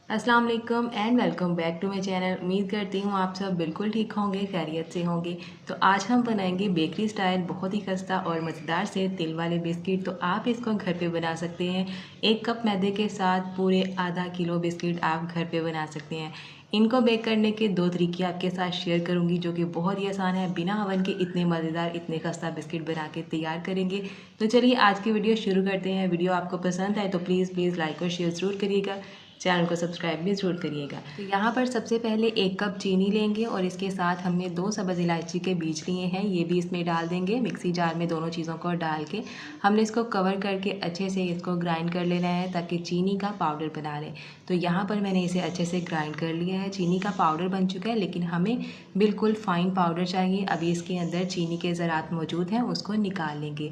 अस्सलाम वालेकुम and welcome back to my channel. उम्मीद करती हूँ आप सब बिल्कुल ठीक होंगे, खैरियत से होंगे। तो आज हम बनाएंगे बेकरी स्टाइल बहुत ही खस्ता और मज़ेदार से तिल वाले बिस्किट। तो आप इसको घर पे बना सकते हैं। 1 कप मैदे के साथ पूरे आधा किलो बिस्किट आप घर पे बना सकते हैं। इनको बेक करने के 2 तरीके आपके साथ शेयर करूंगी जो कि बहुत ही आसान है। बिना ओवन के इतने मज़ेदार इतने खस्ता बिस्किट बना के तैयार करेंगे। तो चलिए आज की वीडियो शुरू करते हैं। वीडियो आपको पसंद आए तो प्लीज़ लाइक और शेयर ज़रूर करिएगा, चैनल को सब्सक्राइब भी ज़रूर करिएगा। तो यहाँ पर सबसे पहले 1 कप चीनी लेंगे और इसके साथ हमने 2 सब्ज़ इलायची के बीज लिए हैं, ये भी इसमें डाल देंगे। मिक्सी जार में दोनों चीज़ों को डाल के हमने इसको कवर करके अच्छे से इसको ग्राइंड कर लेना है ताकि चीनी का पाउडर बना लें। तो यहाँ पर मैंने इसे अच्छे से ग्राइंड कर लिया है। चीनी का पाउडर बन चुका है, लेकिन हमें बिल्कुल फ़ाइन पाउडर चाहिए। अभी इसके अंदर चीनी के ज़रात मौजूद हैं, उसको निकाल लेंगे।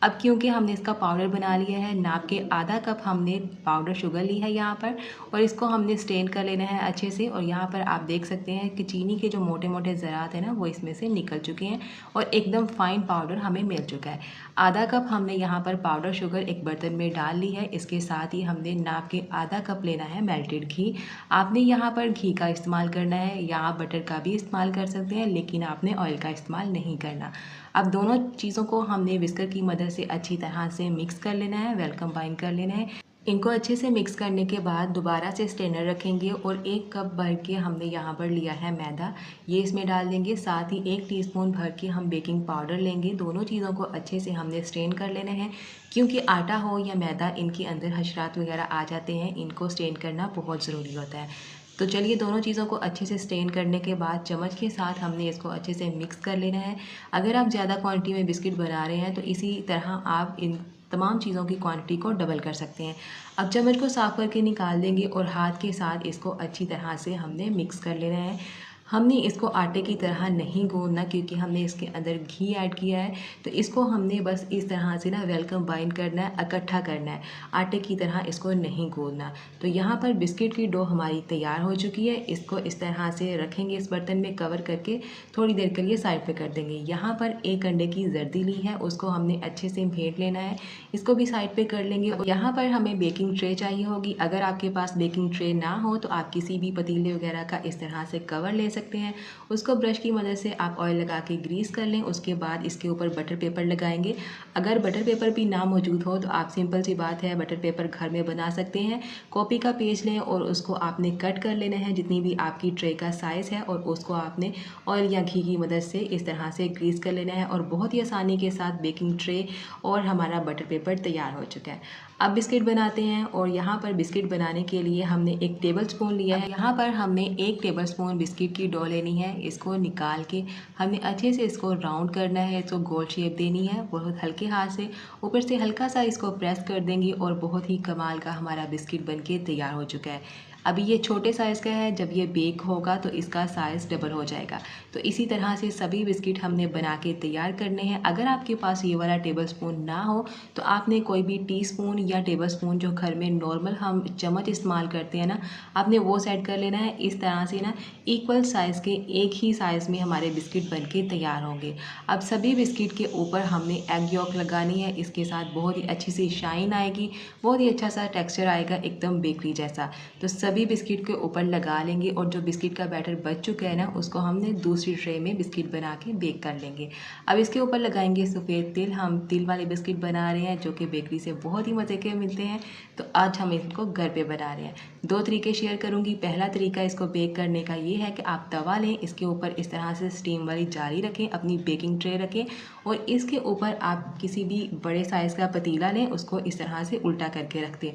अब क्योंकि हमने इसका पाउडर बना लिया है, नाप के आधा कप हमने पाउडर शुगर ली है यहाँ पर, और इसको हमने स्टेन कर लेना है अच्छे से। और यहाँ पर आप देख सकते हैं कि चीनी के जो मोटे मोटे ज़रात हैं ना, वो इसमें से निकल चुके हैं और एकदम फाइन पाउडर हमें मिल चुका है। आधा कप हमने यहाँ पर पाउडर शुगर एक बर्तन में डाल ली है। इसके साथ ही हमने नाप के आधा कप लेना है मेल्टेड घी। आपने यहाँ पर घी का इस्तेमाल करना है या आप बटर का भी इस्तेमाल कर सकते हैं, लेकिन आपने ऑयल का इस्तेमाल नहीं करना। अब दोनों चीज़ों को हमने विस्कर की मदद से अच्छी तरह से मिक्स कर लेना है, वेल कंबाइन कर लेना है। इनको अच्छे से मिक्स करने के बाद दोबारा से स्ट्रेनर रखेंगे और 1 कप भर के हमने यहाँ पर लिया है मैदा, ये इसमें डाल देंगे। साथ ही 1 टीस्पून भर के हम बेकिंग पाउडर लेंगे। दोनों चीज़ों को अच्छे से हमने स्ट्रेन कर लेना है, क्योंकि आटा हो या मैदा इनके अंदर हशरात वगैरह आ जाते हैं, इनको स्ट्रेन करना बहुत ज़रूरी होता है। तो चलिए दोनों चीज़ों को अच्छे से स्ट्रेन करने के बाद चम्मच के साथ हमने इसको अच्छे से मिक्स कर लेना है। अगर आप ज़्यादा क्वांटिटी में बिस्किट बना रहे हैं तो इसी तरह आप इन तमाम चीज़ों की क्वांटिटी को डबल कर सकते हैं। अब चम्मच को साफ़ करके निकाल देंगे और हाथ के साथ इसको अच्छी तरह से हमने मिक्स कर लेना है। हमने इसको आटे की तरह नहीं गूंदना, क्योंकि हमने इसके अंदर घी ऐड किया है। तो इसको हमने बस इस तरह से ना वेल कंबाइन करना है, इकट्ठा करना है, आटे की तरह इसको नहीं गूंदना। तो यहाँ पर बिस्किट की डो हमारी तैयार हो चुकी है। इसको इस तरह से रखेंगे, इस बर्तन में कवर करके थोड़ी देर के लिए साइड पे कर देंगे। यहाँ पर 1 अंडे की जर्दी ली है, उसको हमने अच्छे से फेंट लेना है, इसको भी साइड पे कर लेंगे। और यहाँ पर हमें बेकिंग ट्रे चाहिए होगी। अगर आपके पास बेकिंग ट्रे ना हो तो आप किसी भी पतीले वगैरह का इस तरह से कवर ले सकते हैं। उसको ब्रश की मदद से आप ऑयल लगा के ग्रीस कर लें। उसके बाद इसके ऊपर बटर पेपर लगाएंगे। अगर बटर पेपर भी ना मौजूद हो तो आप सिंपल सी बात है, बटर पेपर घर में बना सकते हैं। कॉपी का पेज लें और उसको आपने कट कर लेना है जितनी भी आपकी ट्रे का साइज़ है, और उसको आपने ऑयल या घी की मदद से इस तरह से ग्रीस कर लेना है। और बहुत ही आसानी के साथ बेकिंग ट्रे और हमारा बटर पेपर तैयार हो चुका है। अब बिस्किट बनाते हैं, और यहाँ पर बिस्किट बनाने के लिए हमने 1 टेबल स्पून लिया है। यहाँ पर हमने 1 टेबल स्पून बिस्किट की डो लेनी है। इसको निकाल के हमने अच्छे से इसको राउंड करना है, इसको गोल शेप देनी है बहुत हल्के हाथ से। ऊपर से हल्का सा इसको प्रेस कर देंगे और बहुत ही कमाल का हमारा बिस्किट बनके तैयार हो चुका है। अभी ये छोटे साइज़ का है, जब ये बेक होगा तो इसका साइज़ डबल हो जाएगा। तो इसी तरह से सभी बिस्किट हमने बना के तैयार करने हैं। अगर आपके पास ये वाला टेबल स्पून ना हो तो आपने कोई भी टीस्पून या टेबल स्पून जो घर में नॉर्मल हम चम्मच इस्तेमाल करते हैं ना, आपने वो सेट कर लेना है। इस तरह से ना इक्वल साइज़ के एक ही साइज़ में हमारे बिस्किट बन के तैयार होंगे। अब सभी बिस्किट के ऊपर हमने एग यॉक लगानी है। इसके साथ बहुत ही अच्छी सी शाइन आएगी, बहुत ही अच्छा सा टेक्स्चर आएगा, एकदम बेकरी जैसा। तो सभी बिस्किट के ऊपर लगा लेंगे, और जो बिस्किट का बैटर बच चुका है ना, उसको हमने दूसरी ट्रे में बिस्किट बना के बेक कर लेंगे। अब इसके ऊपर लगाएंगे सफ़ेद तिल। हम तिल वाले बिस्किट बना रहे हैं जो कि बेकरी से बहुत ही मज़े के मिलते हैं। तो आज हम इनको घर पे बना रहे हैं। 2 तरीके शेयर करूंगी। पहला तरीका इसको बेक करने का ये है कि आप तवा लें, इसके ऊपर इस तरह से स्टीम वाली जाली रखें, अपनी बेकिंग ट्रे रखें, और इसके ऊपर आप किसी भी बड़े साइज़ का पतीला लें, उसको इस तरह से उल्टा करके रख दें,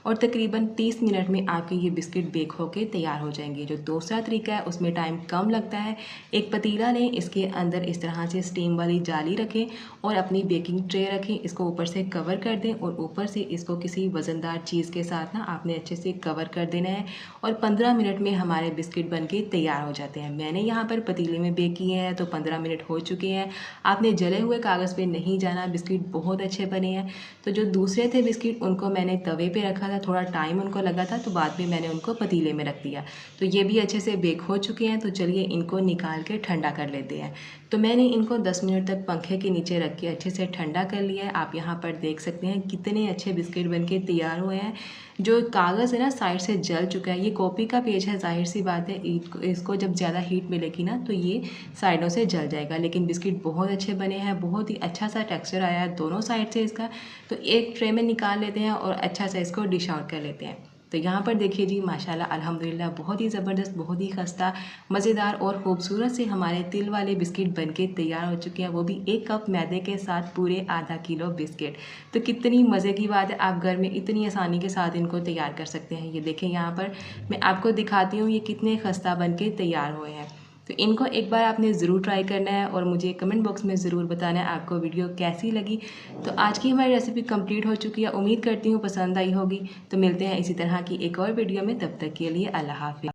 और तकरीबन 30 मिनट में आपके ये बिस्किट बेक होके तैयार हो जाएंगे। जो दूसरा तरीका है उसमें टाइम कम लगता है। एक पतीला लें, इसके अंदर इस तरह से स्टीम वाली जाली रखें और अपनी बेकिंग ट्रे रखें, इसको ऊपर से कवर कर दें, और ऊपर से इसको किसी वज़नदार चीज़ के साथ ना आपने अच्छे से कवर कर देना है। और 15 मिनट में हमारे बिस्किट बनके तैयार हो जाते हैं। मैंने यहाँ पर पतीले में बेक किए हैं तो 15 मिनट हो चुके हैं। आपने जले हुए कागज़ पे नहीं जाना, बिस्किट बहुत अच्छे बने हैं। तो जो दूसरे थे बिस्किट उनको मैंने तवे पे रखा था, थोड़ा टाइम उनको लगा था, तो बाद में मैंने उनको पतीले में रख दिया। तो ये भी अच्छे से बेक हो चुके हैं। तो चलिए इनको निकाल के ठंडा कर लेते हैं। तो मैंने इनको 10 मिनट तक पंखे के नीचे रख के अच्छे से ठंडा कर लिया है। आप यहाँ पर देख सकते हैं कितने अच्छे बिस्किट बनके तैयार हुए हैं। जो कागज़ है ना साइड से जल चुका है। ये कॉपी का पेज है, ज़ाहिर सी बात है इसको जब ज़्यादा हीट मिलेगी ना तो ये साइडों से जल जाएगा। लेकिन बिस्किट बहुत अच्छे बने हैं, बहुत ही अच्छा सा टेक्सचर आया है दोनों साइड से इसका। तो एक ट्रे में निकाल लेते हैं और अच्छा सा इसको डिश आउट कर लेते हैं। तो यहाँ पर देखिए जी, माशाल्लाह अल्हम्दुलिल्लाह बहुत ही ज़बरदस्त, बहुत ही खस्ता, मज़ेदार और ख़ूबसूरत से हमारे तिल वाले बिस्किट बनके तैयार हो चुके हैं, वो भी 1 कप मैदे के साथ पूरे आधा किलो बिस्किट। तो कितनी मज़े की बात है, आप घर में इतनी आसानी के साथ इनको तैयार कर सकते हैं। ये देखें यहाँ पर मैं आपको दिखाती हूँ ये कितने खस्ता बनके तैयार हुए हैं। तो इनको एक बार आपने ज़रूर ट्राई करना है और मुझे कमेंट बॉक्स में ज़रूर बताना है आपको वीडियो कैसी लगी। तो आज की हमारी रेसिपी कंप्लीट हो चुकी है, उम्मीद करती हूँ पसंद आई होगी। तो मिलते हैं इसी तरह की एक और वीडियो में, तब तक के लिए अल्लाह हाफ़िज़।